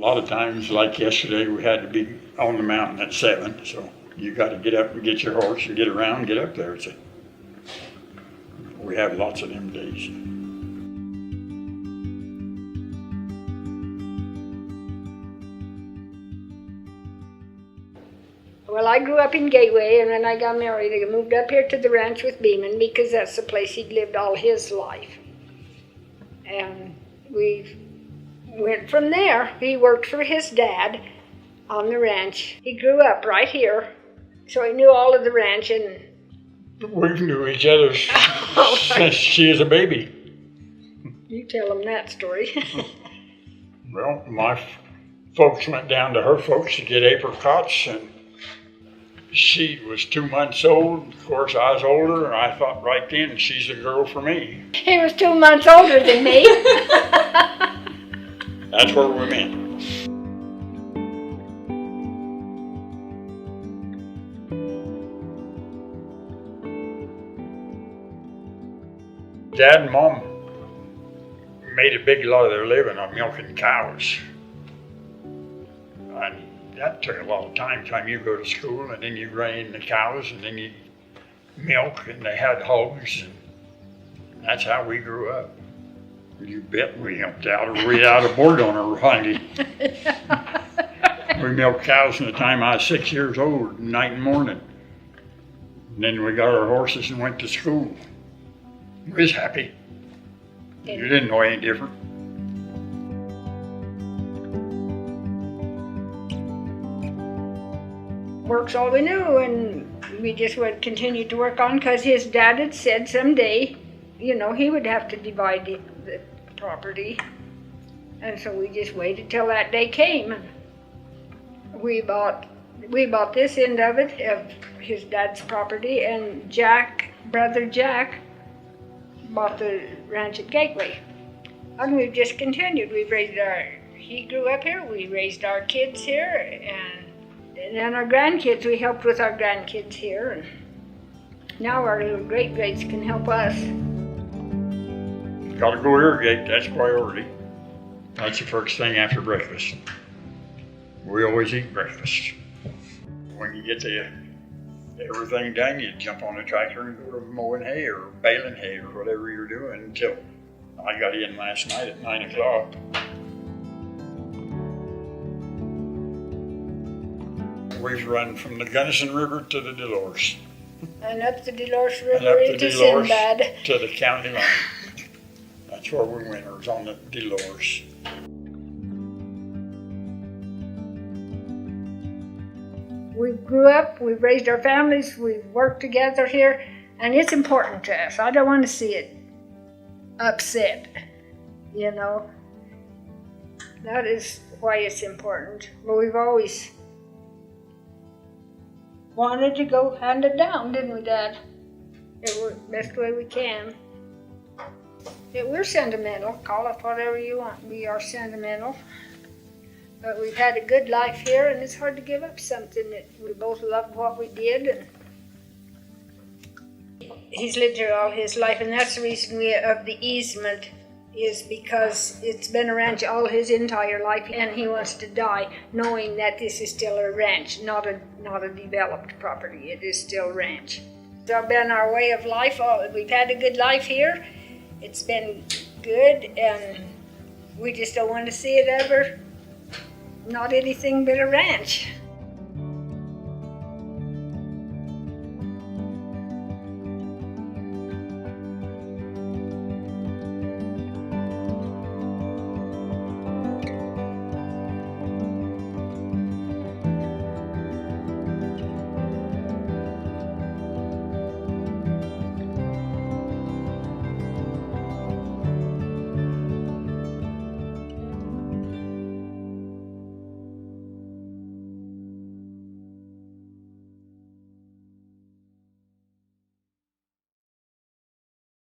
A lot of times, like yesterday, we had to be on the mountain at 7, so you got to get up and get your horse and get around and get up there. So we have lots of them days. Well, I grew up in Gateway, and when I got married, I moved up here to the ranch with Beeman because that's the place he'd lived all his life. And we went from there. He worked for his dad on the ranch. He grew up right here, so he knew all of the ranch. And we knew each other since she was a baby. You tell him that story. Well, my folks went down to her folks to get apricots, and she was 2 months old. Of course, I was older, and I thought right then, she's a girl for me. He was 2 months older than me. That's where we met. Dad and Mom made a big lot of their living on milking cows. And that took a lot of time. You go to school and then you rein the cows and then you milk, and they had hogs, and that's how we grew up. You bet we helped out, or we out of board on her Honey. We milked cows from the time I was 6 years old, night and morning. And then we got our horses and went to school. We was happy. You didn't know any different. Work's all we knew, and we just would continue to work on because his dad had said someday, you know, he would have to divide the property. And so we just waited till that day came. We bought this end of it, of his dad's property, and brother Jack, bought the ranch at Gateway. And we've just continued. He grew up here, we raised our kids here, and then our grandkids, we helped with our grandkids here, and now our little great-greats can help us. Gotta go irrigate, that's priority. That's the first thing after breakfast. We always eat breakfast. When you get everything done, you jump on the tractor and go to mowing hay or baling hay or whatever you're doing until I got in last night at 9 o'clock. We've run from the Gunnison River to the Dolores. And up the Dolores River into Sinbad. To the county line. That's where we went, it was on the Dolores. We grew up, we've raised our families, we've worked together here, and it's important to us. I don't want to see it upset, you know. That is why it's important. But we've always wanted to go hand it down, didn't we, Dad? It was the best way we can. We're sentimental, call it whatever you want. We are sentimental. But we've had a good life here, and it's hard to give up something that we both loved what we did. And he's lived here all his life, and that's the reason of the easement, is because it's been a ranch all his entire life, and he wants to die knowing that this is still a ranch, not a developed property. It is still ranch. It's been our way of life. We've had a good life here. It's been good, and we just don't want to see it ever not anything but a ranch.